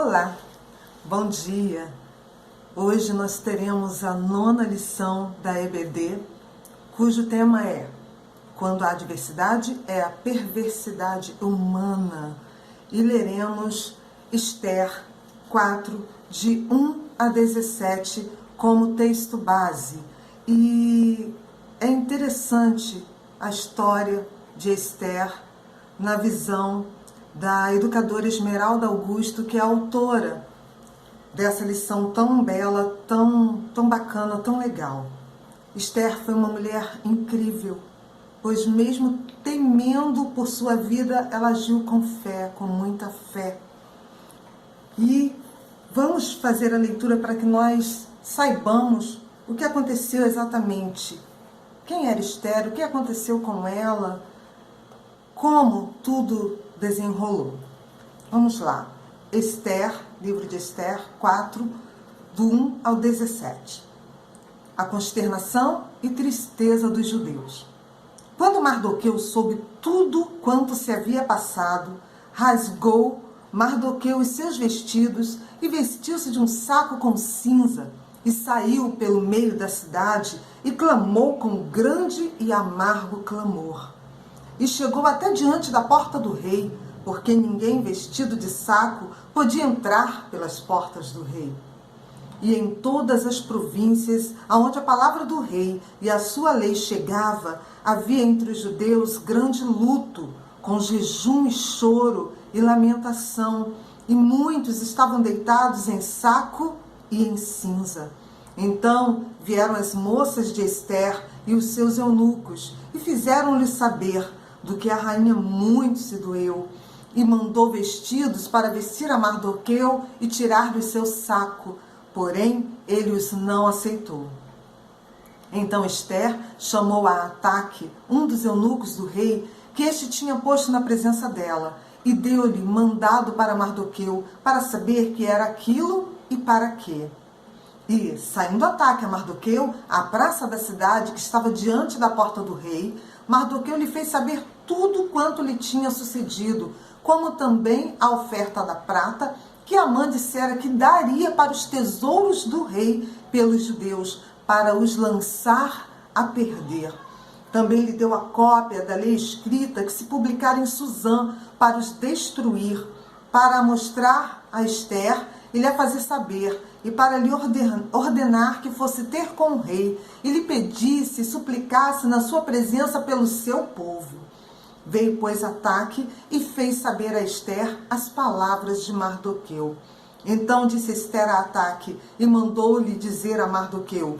Olá, bom dia! Hoje nós teremos a 9ª lição da EBD, cujo tema é Quando a adversidade é a perversidade humana, e leremos Esther 4, de 1 a 17, como texto base. E é interessante a história de Esther na visão da educadora Esmeralda Augusto, que é a autora dessa lição tão bela, tão bacana, tão legal. Esther foi uma mulher incrível, pois mesmo temendo por sua vida, ela agiu com fé, com muita fé. E vamos fazer a leitura para que nós saibamos o que aconteceu exatamente. Quem era Esther, o que aconteceu com ela, como tudo desenrolou. Vamos lá. Esther, livro de Esther 4, do 1 ao 17. A consternação e tristeza dos judeus. Quando Mardoqueu soube tudo quanto se havia passado, rasgou Mardoqueu os seus vestidos e vestiu-se de um saco com cinza e saiu pelo meio da cidade e clamou com grande e amargo clamor. E chegou até diante da porta do rei, porque ninguém vestido de saco podia entrar pelas portas do rei. E em todas as províncias aonde a palavra do rei e a sua lei chegava, havia entre os judeus grande luto, com jejum e choro e lamentação, e muitos estavam deitados em saco e em cinza. Então vieram as moças de Esther e os seus eunucos, e fizeram-lhe saber do que a rainha muito se doeu, e mandou vestidos para vestir a Mardoqueu e tirar-lhe o seu saco, porém ele os não aceitou. Então Esther chamou a Ataque, um dos eunucos do rei, que este tinha posto na presença dela, e deu-lhe mandado para Mardoqueu, para saber que era aquilo e para quê. E, saindo Ataque a Mardoqueu, à praça da cidade que estava diante da porta do rei, Mardoqueu lhe fez saber tudo quanto lhe tinha sucedido, como também a oferta da prata que Amã dissera que daria para os tesouros do rei pelos judeus, para os lançar a perder. Também lhe deu a cópia da lei escrita que se publicara em Suzã para os destruir, para mostrar a Esther e lhe a fazer saber, e para lhe ordenar que fosse ter com o rei, e lhe pedisse e suplicasse na sua presença pelo seu povo. Veio, pois, Ataque e fez saber a Esther as palavras de Mardoqueu. Então disse Esther a Ataque e mandou-lhe dizer a Mardoqueu: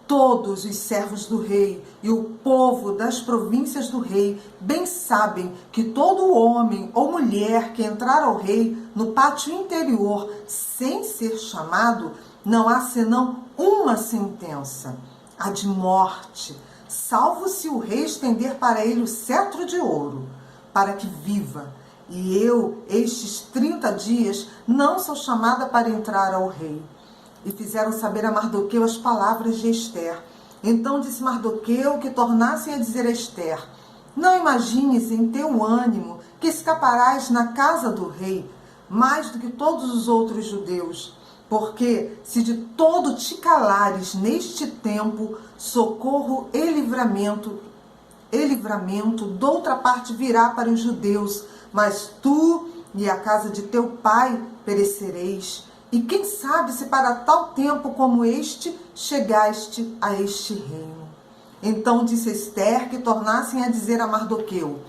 todos os servos do rei e o povo das províncias do rei bem sabem que todo homem ou mulher que entrar ao rei no pátio interior sem ser chamado, não há senão uma sentença, a de morte, salvo se o rei estender para ele o cetro de ouro, para que viva. E eu, estes 30 dias, não sou chamada para entrar ao rei. E fizeram saber a Mardoqueu as palavras de Esther. Então disse Mardoqueu que tornassem a dizer a Esther: não imagines em teu ânimo que escaparás na casa do rei, mais do que todos os outros judeus. Porque se de todo te calares neste tempo, socorro e livramento doutra parte virá para os judeus, mas tu e a casa de teu pai perecereis. E quem sabe se para tal tempo como este chegaste a este reino. Então disse Esther que tornassem a dizer a Mardoqueu: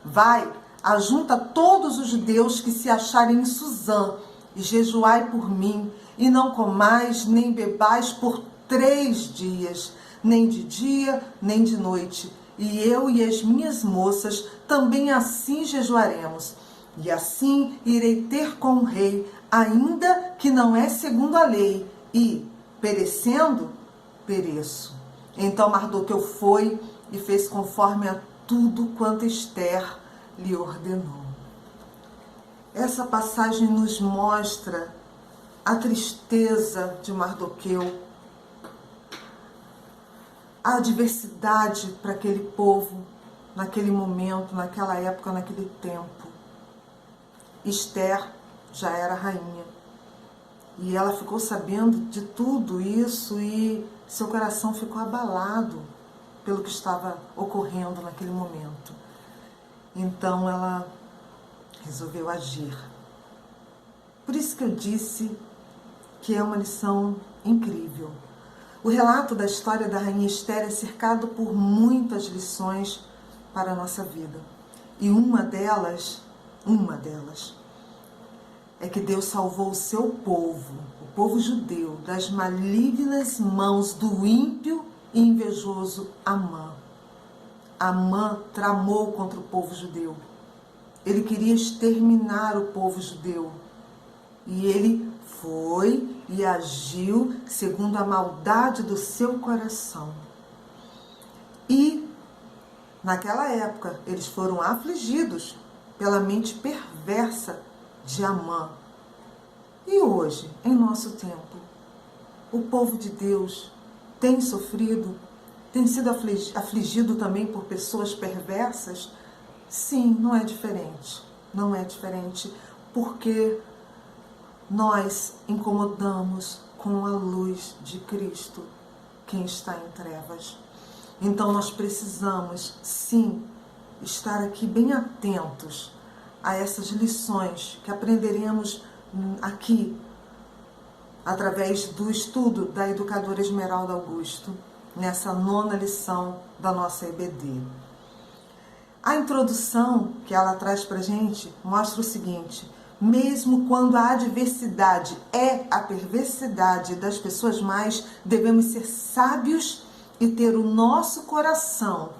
vai, ajunta todos os judeus que se acharem em Suzã, e jejuai por mim, e não comais nem bebais por 3 dias, nem de dia, nem de noite. E eu e as minhas moças também assim jejuaremos. E assim irei ter com o rei, ainda que não é segundo a lei, e, perecendo, pereço. Então Mardoqueu foi e fez conforme a tudo quanto Esther lhe ordenou. Essa passagem nos mostra a tristeza de Mardoqueu, a adversidade para aquele povo, naquele momento, naquela época, naquele tempo. Esther já era rainha. E ela ficou sabendo de tudo isso e seu coração ficou abalado pelo que estava ocorrendo naquele momento. Então ela resolveu agir. Por isso que eu disse que é uma lição incrível. O relato da história da rainha Esther é cercado por muitas lições para a nossa vida. E uma delas é que Deus salvou o seu povo, o povo judeu, das malignas mãos do ímpio e invejoso Amã. Amã tramou contra o povo judeu. Ele queria exterminar o povo judeu. E ele foi e agiu segundo a maldade do seu coração. E, naquela época, eles foram afligidos pela mente perversa de Amã. E hoje, em nosso tempo, o povo de Deus tem sofrido, tem sido afligido também por pessoas perversas? Sim, não é diferente. Não é diferente, porque nós incomodamos com a luz de Cristo quem está em trevas. Então nós precisamos, sim, estar aqui bem atentos a essas lições que aprenderemos aqui através do estudo da educadora Esmeralda Augusto, nessa 9ª lição da nossa EBD. A introdução que ela traz para a gente mostra o seguinte: mesmo quando a adversidade é a perversidade das pessoas mais, devemos ser sábios e ter o nosso coração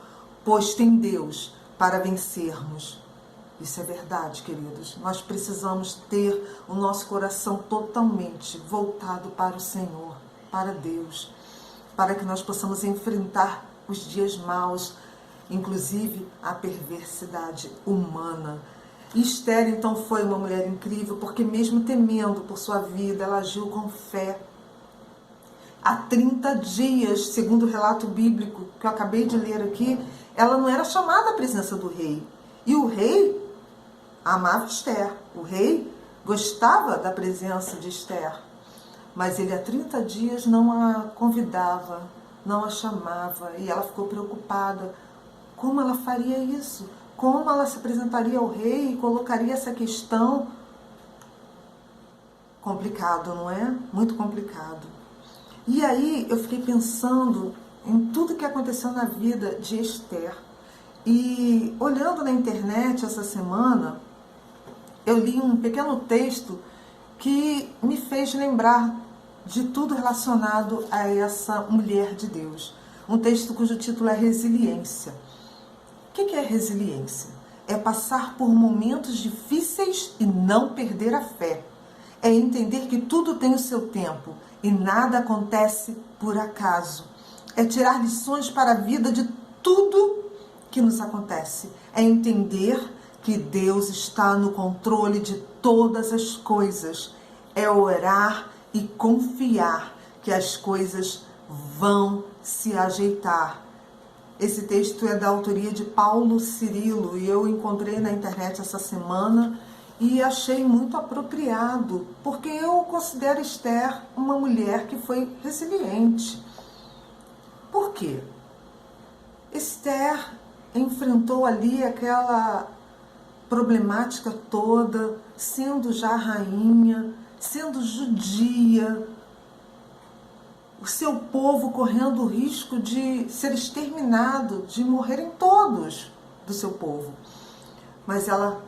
posto em Deus para vencermos. Isso é verdade, queridos. Nós precisamos ter o nosso coração totalmente voltado para o Senhor, para Deus, para que nós possamos enfrentar os dias maus, inclusive a perversidade humana. Esther, então, foi uma mulher incrível, porque mesmo temendo por sua vida, ela agiu com fé. Há 30 dias, segundo o relato bíblico que eu acabei de ler aqui, ela não era chamada à presença do rei. E o rei amava Esther. O rei gostava da presença de Esther. Mas ele há 30 dias não a convidava, não a chamava. E ela ficou preocupada. Como ela faria isso? Como ela se apresentaria ao rei e colocaria essa questão? Complicado, não é? Muito complicado. E aí eu fiquei pensando em tudo que aconteceu na vida de Esther. E olhando na internet essa semana, eu li um pequeno texto que me fez lembrar de tudo relacionado a essa mulher de Deus. Um texto cujo título é Resiliência. O que é resiliência? É passar por momentos difíceis e não perder a fé. É entender que tudo tem o seu tempo e nada acontece por acaso. É tirar lições para a vida de tudo que nos acontece. É entender que Deus está no controle de todas as coisas. É orar e confiar que as coisas vão se ajeitar. Esse texto é da autoria de Paulo Cirilo e eu encontrei na internet essa semana e achei muito apropriado, porque eu considero Esther uma mulher que foi resiliente. Por quê? Esther enfrentou ali aquela problemática toda, sendo já rainha, sendo judia, o seu povo correndo o risco de ser exterminado, de morrerem todos do seu povo. Mas ela,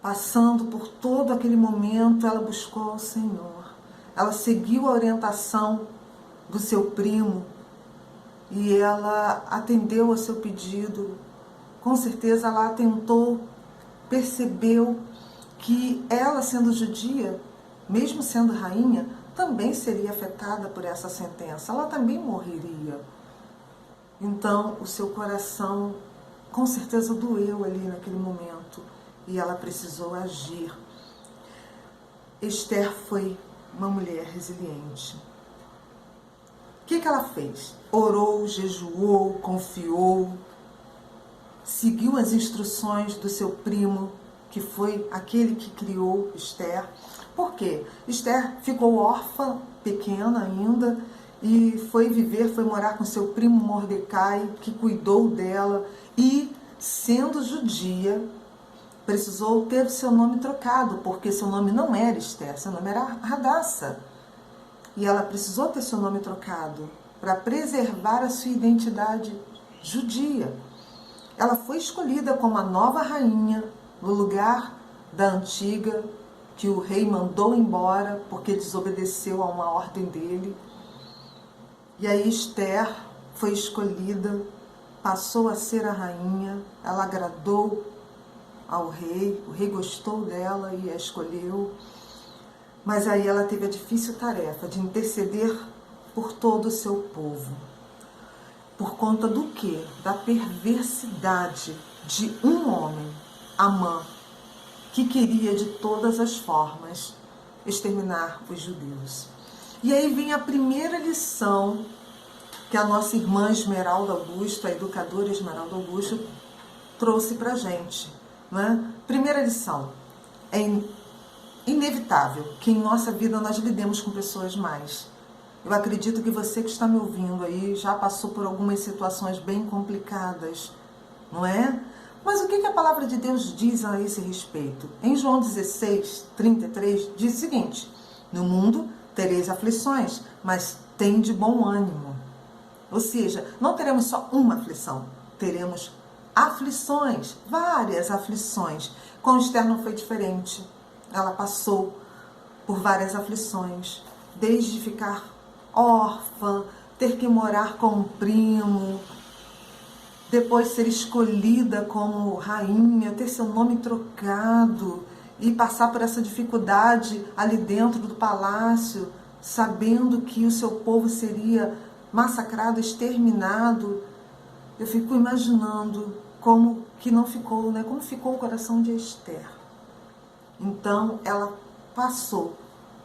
passando por todo aquele momento, ela buscou ao Senhor. Ela seguiu a orientação do seu primo e ela atendeu ao seu pedido. Com certeza ela atentou, percebeu que ela, sendo judia, mesmo sendo rainha, também seria afetada por essa sentença. Ela também morreria. Então, o seu coração com certeza doeu ali naquele momento e ela precisou agir. Esther foi uma mulher resiliente. O que ela fez? Orou, jejuou, confiou, seguiu as instruções do seu primo que foi aquele que criou Esther. Por quê? Esther ficou órfã, pequena ainda, e foi morar com seu primo Mordecai, que cuidou dela, e, sendo judia, precisou ter o seu nome trocado, porque seu nome não era Esther, seu nome era Hadassah. E ela precisou ter seu nome trocado para preservar a sua identidade judia. Ela foi escolhida como a nova rainha no lugar da antiga, que o rei mandou embora porque desobedeceu a uma ordem dele. E aí Esther foi escolhida, passou a ser a rainha, ela agradou ao rei, o rei gostou dela e a escolheu. Mas aí ela teve a difícil tarefa de interceder por todo o seu povo. Por conta do quê? Da perversidade de um homem, Amã, que queria de todas as formas exterminar os judeus. E aí vem a primeira lição que a nossa irmã Esmeralda Augusto, a educadora Esmeralda Augusto, trouxe para a gente. Né? Primeira lição, é inevitável que em nossa vida nós lidemos com pessoas más. Eu acredito que você que está me ouvindo aí já passou por algumas situações bem complicadas, não é? Mas o que a palavra de Deus diz a esse respeito? Em João 16, 33, diz o seguinte: no mundo tereis aflições, mas tende bom ânimo. Ou seja, não teremos só uma aflição, teremos aflições, várias aflições. Com Esther não foi diferente. Ela passou por várias aflições, desde ficar órfã, ter que morar com um primo, depois ser escolhida como rainha, ter seu nome trocado e passar por essa dificuldade ali dentro do palácio, sabendo que o seu povo seria massacrado, exterminado. Eu fico imaginando como que não ficou, né? Como ficou o coração de Esther. Então, ela passou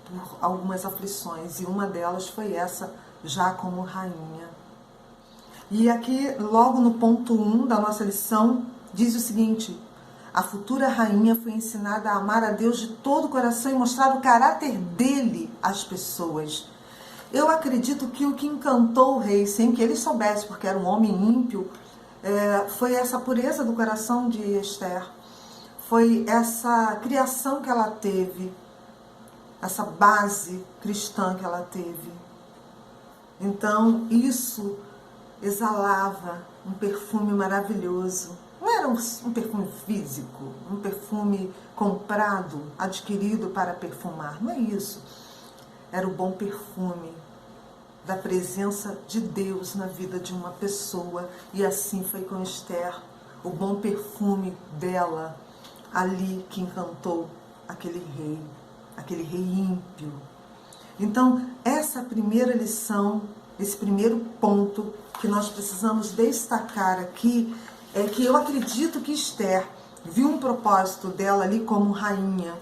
por algumas aflições e uma delas foi essa, já como rainha. E aqui, logo no ponto 1 da nossa lição, diz o seguinte: a futura rainha foi ensinada a amar a Deus de todo o coração e mostrar o caráter dele às pessoas. Eu acredito que o que encantou o rei, sem que ele soubesse, porque era um homem ímpio, foi essa pureza do coração de Esther. Foi essa criação que ela teve, essa base cristã que ela teve. Então, isso exalava um perfume maravilhoso. Não era um perfume físico, um perfume comprado, adquirido para perfumar. Não é isso. Era o bom perfume da presença de Deus na vida de uma pessoa. E assim foi com Esther. O bom perfume dela ali que encantou aquele rei ímpio. Então, essa primeira lição, esse primeiro ponto que nós precisamos destacar aqui é que eu acredito que Esther viu um propósito dela ali como rainha.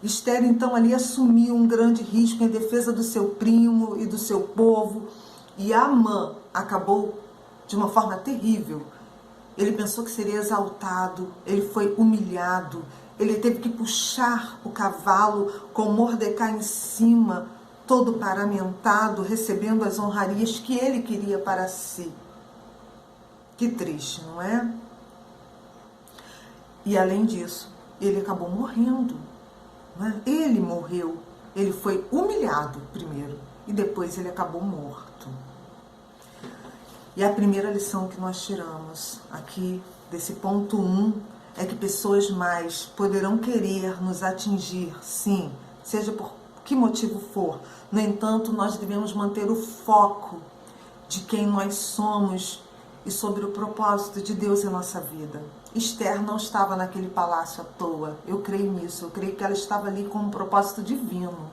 Esther, então, ali assumiu um grande risco em defesa do seu primo e do seu povo. E Amã acabou de uma forma terrível. Ele pensou que seria exaltado, ele foi humilhado, ele teve que puxar o cavalo com Mordecai em cima, todo paramentado, recebendo as honrarias que ele queria para si. Que triste, não é? E além disso, ele acabou morrendo. Não é? Ele morreu, ele foi humilhado primeiro e depois ele acabou morto. E a primeira lição que nós tiramos aqui desse ponto 1 é que pessoas mais poderão querer nos atingir, sim, seja por que motivo for. No entanto, nós devemos manter o foco de quem nós somos e sobre o propósito de Deus em nossa vida. Esther não estava naquele palácio à toa, eu creio nisso, eu creio que ela estava ali com um propósito divino.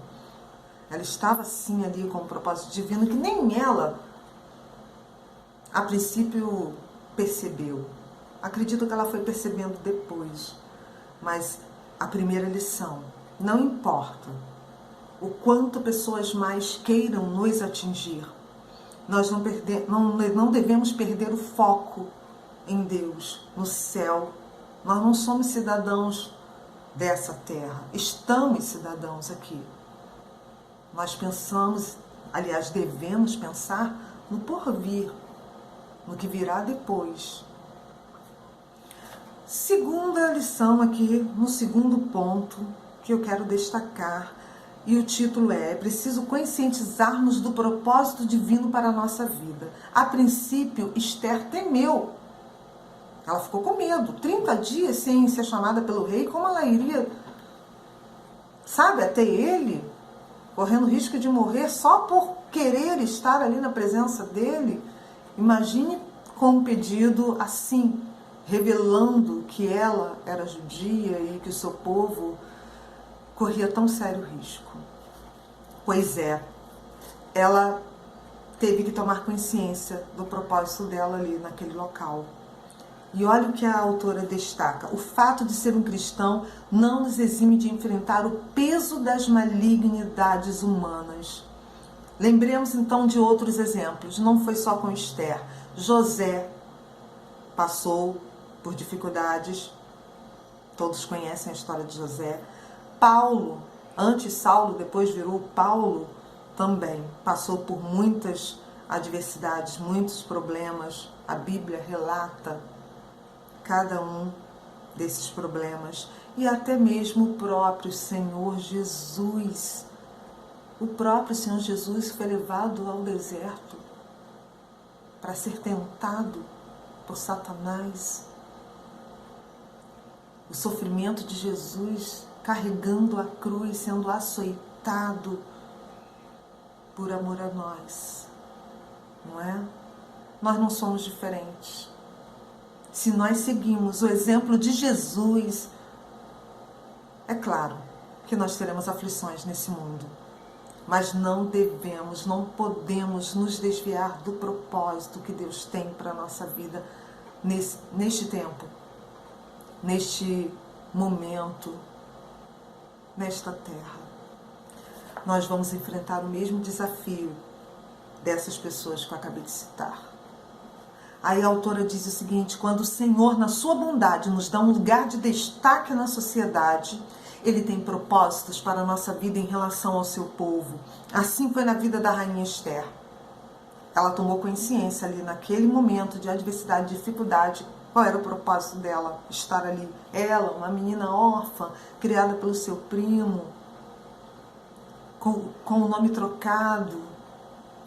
Ela estava sim ali com um propósito divino que nem ela, a princípio, percebeu. Acredito que ela foi percebendo depois. Mas a primeira lição, não importa o quanto pessoas mais queiram nos atingir, nós não devemos perder o foco em Deus, no céu, Nós não somos cidadãos dessa terra, estamos cidadãos aqui. Nós pensamos, aliás, devemos pensar no porvir, no que virá depois. Segunda lição aqui, no segundo ponto, que eu quero destacar, e o título é preciso conscientizarmos do propósito divino para a nossa vida. A princípio, Esther temeu. Ela ficou com medo. 30 dias sem ser chamada pelo rei, como ela iria, sabe, até ele, correndo risco de morrer só por querer estar ali na presença dele? Imagine com um pedido assim, revelando que ela era judia e que o seu povo corria tão sério risco. Pois é, ela teve que tomar consciência do propósito dela ali naquele local. E olha o que a autora destaca: o fato de ser um cristão não nos exime de enfrentar o peso das malignidades humanas. Lembremos então de outros exemplos. Não foi só com Esther. José passou por dificuldades. Todos conhecem a história de José. Paulo, antes Saulo, depois virou Paulo, também passou por muitas adversidades, muitos problemas. A Bíblia relata cada um desses problemas. E até mesmo o próprio Senhor Jesus. O próprio Senhor Jesus foi levado ao deserto para ser tentado por Satanás. O sofrimento de Jesus carregando a cruz, sendo açoitado por amor a nós, não é? Nós não somos diferentes. Se nós seguimos o exemplo de Jesus, é claro que nós teremos aflições nesse mundo, mas não devemos, não podemos nos desviar do propósito que Deus tem para a nossa vida neste tempo, neste momento, nesta terra. Nós vamos enfrentar o mesmo desafio dessas pessoas que eu acabei de citar. Aí a autora diz o seguinte: quando o Senhor, na sua bondade, nos dá um lugar de destaque na sociedade, Ele tem propósitos para a nossa vida em relação ao seu povo. Assim foi na vida da rainha Esther. Ela tomou consciência ali naquele momento de adversidade, de dificuldade. Qual era o propósito dela estar ali? Ela, uma menina órfã, criada pelo seu primo, com o nome trocado,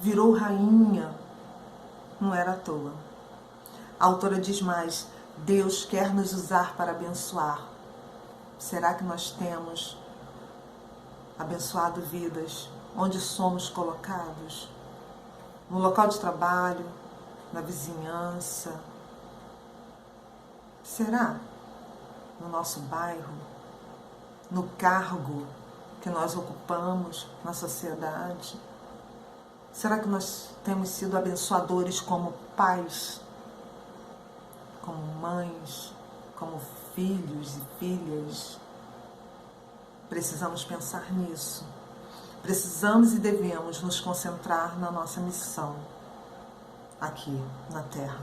virou rainha. Não era à toa. A autora diz mais: Deus quer nos usar para abençoar. Será que nós temos abençoado vidas onde somos colocados? No local de trabalho, na vizinhança? Será? No nosso bairro? No cargo que nós ocupamos na sociedade? Será que nós temos sido abençoadores como pais, como mães, como filhos e filhas? Precisamos pensar nisso. Precisamos e devemos nos concentrar na nossa missão aqui na Terra.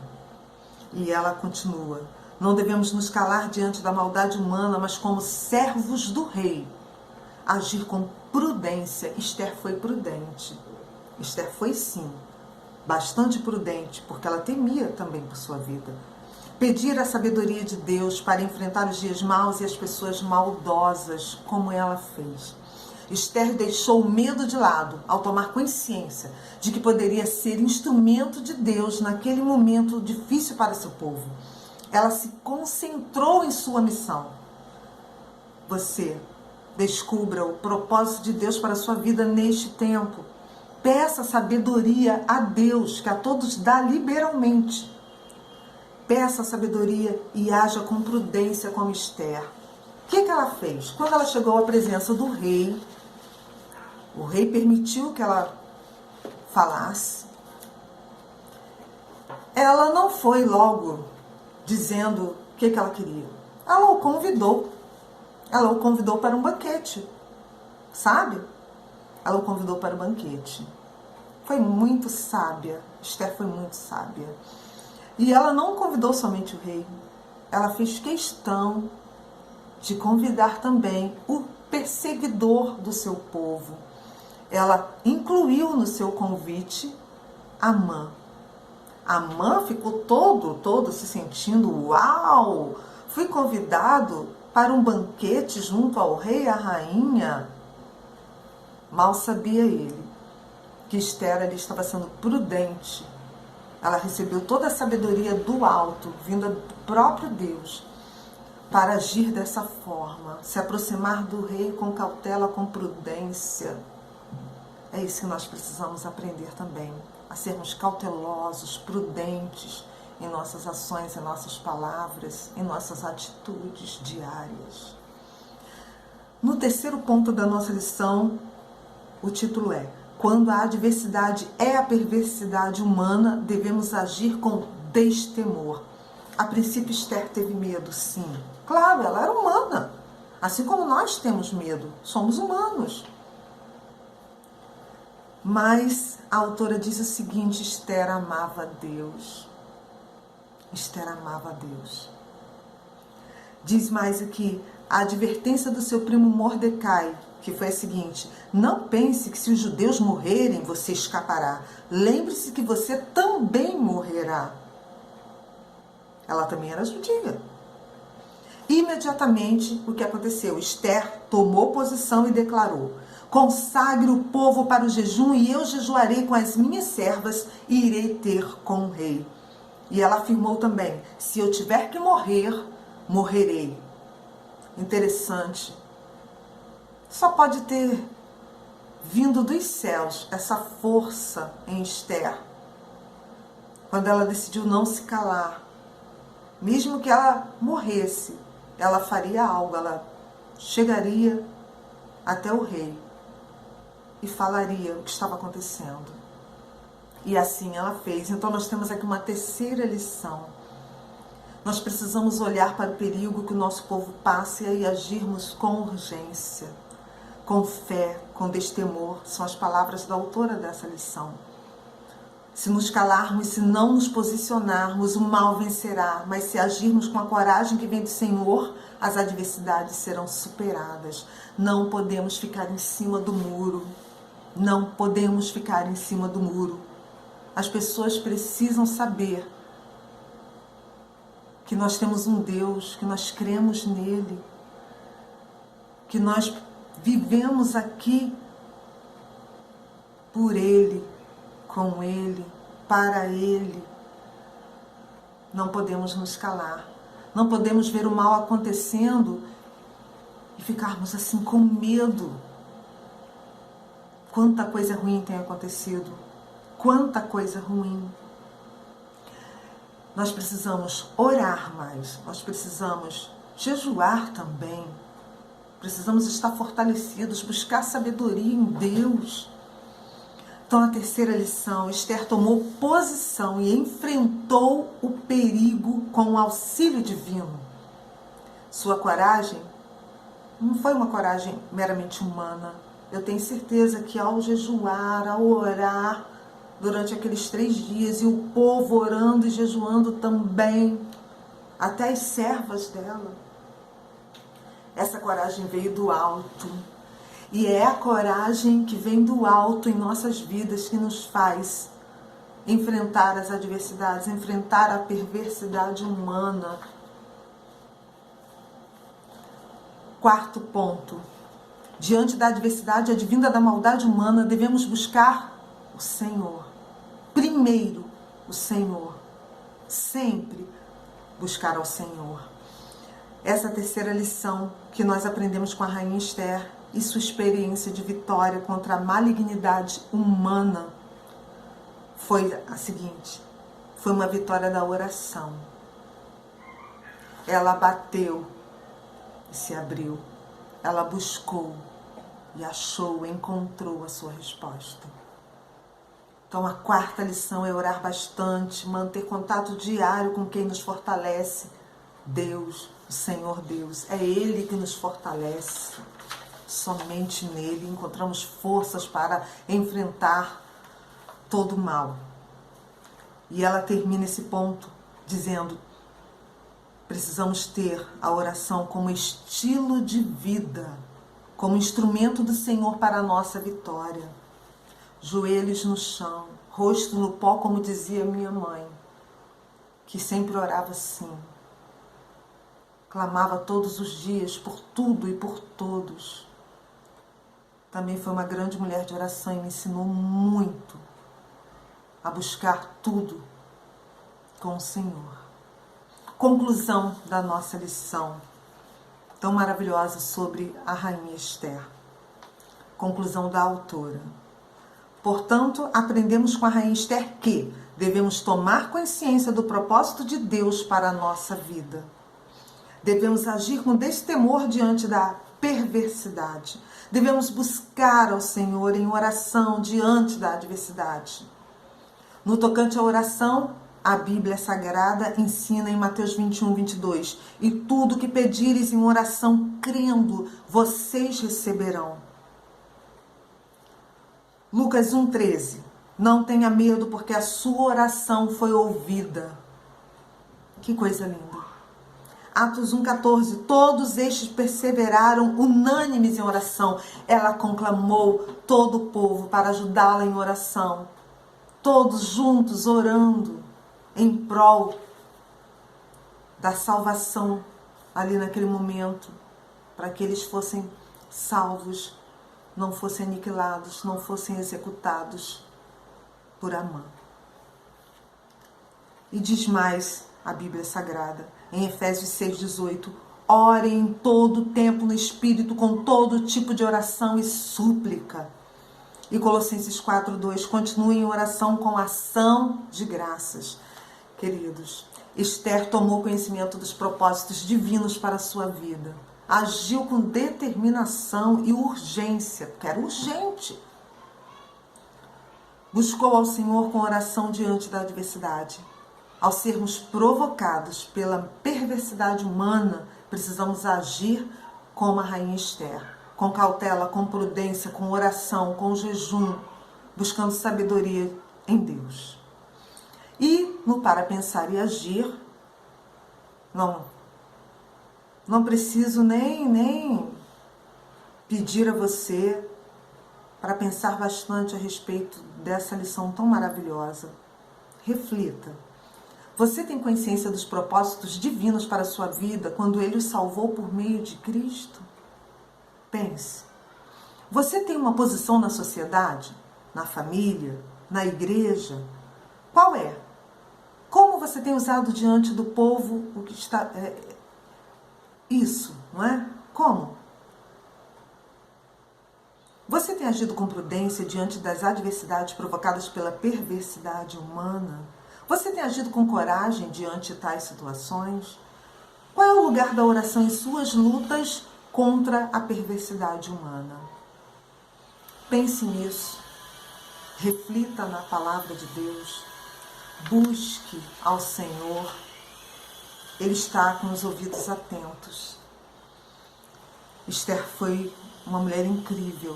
E ela continua: não devemos nos calar diante da maldade humana, mas como servos do rei, agir com prudência. Esther foi prudente. Esther foi, sim, bastante prudente, porque ela temia também por sua vida. Pedir a sabedoria de Deus para enfrentar os dias maus e as pessoas maldosas, como ela fez. Esther deixou o medo de lado ao tomar consciência de que poderia ser instrumento de Deus naquele momento difícil para seu povo. Ela se concentrou em sua missão. Você descubra o propósito de Deus para a sua vida neste tempo. Peça sabedoria a Deus, que a todos dá liberalmente. Peça sabedoria e haja com prudência como Esther. O que ela fez? Quando ela chegou à presença do rei, o rei permitiu que ela falasse. Ela não foi logo dizendo o que ela queria. Ela o convidou. Ela o convidou para um banquete. Sabe? Ela o convidou para o banquete. Foi muito sábia. Esther foi muito sábia. E ela não convidou somente o rei. ela fez questão de convidar também o perseguidor do seu povo. Ela incluiu no seu convite Amã. Amã ficou todo se sentindo, uau! Fui convidado para um banquete junto ao rei e à rainha. Mal sabia ele que Esther ali estava sendo prudente. Ela recebeu toda a sabedoria do alto, vinda do próprio Deus, para agir dessa forma, se aproximar do rei com cautela, com prudência. É isso que nós precisamos aprender também, a sermos cautelosos, prudentes em nossas ações, em nossas palavras, em nossas atitudes diárias. No terceiro ponto da nossa lição, o título é: quando a adversidade é a perversidade humana, devemos agir com destemor. A princípio, Esther teve medo, sim. Claro, ela era humana. Assim como nós temos medo, somos humanos. Mas a autora diz o seguinte: Esther amava a Deus. Esther amava a Deus. Diz mais aqui, a advertência do seu primo Mordecai, que foi a seguinte: não pense que se os judeus morrerem, você escapará. Lembre-se que você também morrerá. Ela também era judia. Imediatamente, o que aconteceu? Esther tomou posição e declarou: consagre o povo para o jejum e eu jejuarei com as minhas servas e irei ter com o rei. E ela afirmou também: se eu tiver que morrer, morrerei. Interessante. Só pode ter vindo dos céus essa força em Esther, quando ela decidiu não se calar. Mesmo que ela morresse, ela faria algo, ela chegaria até o rei e falaria o que estava acontecendo. E assim ela fez. Então nós temos aqui uma terceira lição. Nós precisamos olhar para o perigo que o nosso povo passa e agirmos com urgência, com fé, com destemor. São as palavras da autora dessa lição. Se nos calarmos, se não nos posicionarmos, o mal vencerá. Mas se agirmos com a coragem que vem do Senhor, as adversidades serão superadas. Não podemos ficar em cima do muro. Não podemos ficar em cima do muro. As pessoas precisam saber que nós temos um Deus, que nós cremos nele, que nós vivemos aqui por ele, com ele, para ele. Não podemos nos calar. Não podemos ver o mal acontecendo e ficarmos assim com medo. Quanta coisa ruim tem acontecido. Quanta coisa ruim. Nós precisamos orar mais. Nós precisamos jejuar também. Precisamos estar fortalecidos, buscar sabedoria em Deus. Então, a terceira lição: Esther tomou posição e enfrentou o perigo com o auxílio divino. Sua coragem não foi uma coragem meramente humana. Eu tenho certeza que ao jejuar, ao orar, durante aqueles 3 dias, e o povo orando e jejuando também, até as servas dela, essa coragem veio do alto. E é a coragem que vem do alto em nossas vidas que nos faz enfrentar as adversidades, enfrentar a perversidade humana. Quarto ponto: diante da adversidade advinda da maldade humana, devemos buscar o Senhor. Primeiro, o Senhor. Sempre buscar ao Senhor. Essa terceira lição que nós aprendemos com a rainha Esther e sua experiência de vitória contra a malignidade humana foi a seguinte: foi uma vitória da oração. Ela bateu e se abriu. Ela buscou e achou, encontrou a sua resposta. Então a quarta lição é orar bastante, manter contato diário com quem nos fortalece. Deus, o Senhor Deus, é Ele que nos fortalece. Somente nele encontramos forças para enfrentar todo o mal. E ela termina esse ponto dizendo: precisamos ter a oração como estilo de vida, como instrumento do Senhor para a nossa vitória. Joelhos no chão, rosto no pó, como dizia minha mãe, que sempre orava assim. Clamava todos os dias por tudo e por todos. Também foi uma grande mulher de oração e me ensinou muito a buscar tudo com o Senhor. Conclusão da nossa lição tão maravilhosa sobre a Rainha Esther. Conclusão da autora. Portanto, aprendemos com a Rainha Esther que devemos tomar consciência do propósito de Deus para a nossa vida. Devemos agir com destemor diante da perversidade. Devemos buscar ao Senhor em oração diante da adversidade. No tocante à oração, a Bíblia Sagrada ensina em Mateus 21, 22, e tudo que pedires em oração, crendo, vocês receberão. Lucas 1, 13, não tenha medo porque a sua oração foi ouvida. Que coisa linda. Atos 1, 14, todos estes perseveraram unânimes em oração. Ela conclamou todo o povo para ajudá-la em oração. Todos juntos orando em prol da salvação ali naquele momento, para que eles fossem salvos, não fossem aniquilados, não fossem executados por Amã. E diz mais a Bíblia Sagrada, em Efésios 6,18, orem em todo o tempo no Espírito, com todo tipo de oração e súplica. E Colossenses 4,2, continuem em oração com ação de graças. Queridos, Esther tomou conhecimento dos propósitos divinos para a sua vida. Agiu com determinação e urgência, porque era urgente. Buscou ao Senhor com oração diante da adversidade. Ao sermos provocados pela perversidade humana, precisamos agir como a Rainha Esther, com cautela, com prudência, com oração, com jejum, buscando sabedoria em Deus. E no para pensar e agir, não preciso nem pedir a você para pensar bastante a respeito dessa lição tão maravilhosa. Reflita. Você tem consciência dos propósitos divinos para a sua vida quando Ele o salvou por meio de Cristo? Pense. Você tem uma posição na sociedade, na família, na igreja? Qual é? Como você tem usado diante do povo o que está... isso, não é? Como? Você tem agido com prudência diante das adversidades provocadas pela perversidade humana? Você tem agido com coragem diante de tais situações? Qual é o lugar da oração em suas lutas contra a perversidade humana? Pense nisso. Reflita na palavra de Deus. Busque ao Senhor. Ele está com os ouvidos atentos. Esther foi uma mulher incrível.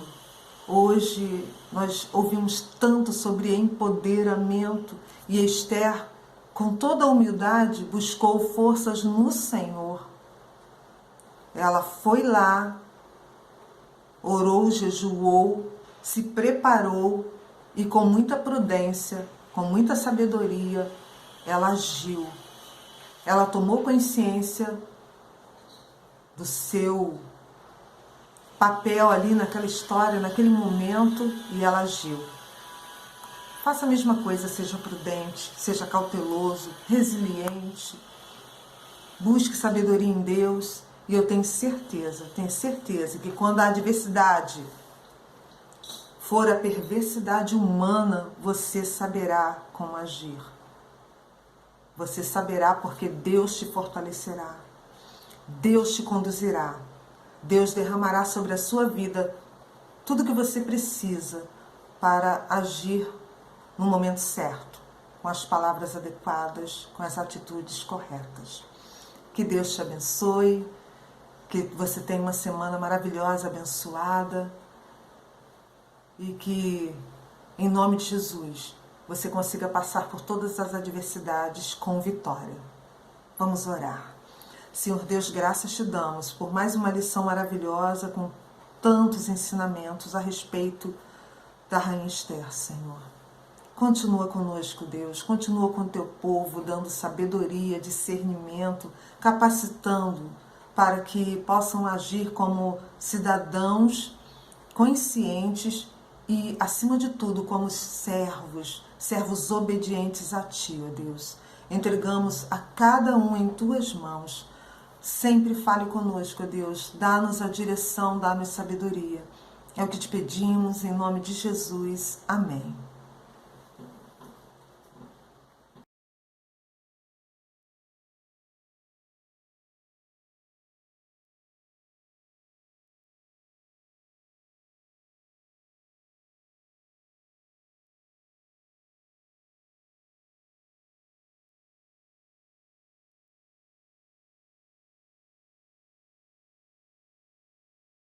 Hoje nós ouvimos tanto sobre empoderamento e Esther, com toda a humildade, buscou forças no Senhor. Ela foi lá, orou, jejuou, se preparou e com muita prudência, com muita sabedoria, ela agiu. Ela tomou consciência do seu papel ali naquela história, naquele momento, e ela agiu. Faça a mesma coisa, seja prudente, seja cauteloso, resiliente. Busque sabedoria em Deus e eu tenho certeza que quando a adversidade for a perversidade humana, você saberá como agir. Você saberá porque Deus te fortalecerá. Deus te conduzirá. Deus derramará sobre a sua vida tudo que você precisa para agir no momento certo, com as palavras adequadas, com as atitudes corretas. Que Deus te abençoe, que você tenha uma semana maravilhosa, abençoada e que, em nome de Jesus, você consiga passar por todas as adversidades com vitória. Vamos orar. Senhor Deus, graças te damos por mais uma lição maravilhosa com tantos ensinamentos a respeito da Rainha Esther, Senhor. Continua conosco, Deus, continua com o teu povo, dando sabedoria, discernimento, capacitando para que possam agir como cidadãos conscientes e, acima de tudo, como servos obedientes a Ti, ó Deus. Entregamos a cada um em Tuas mãos. Sempre fale conosco, ó Deus. Dá-nos a direção, dá-nos sabedoria. É o que te pedimos, em nome de Jesus. Amém.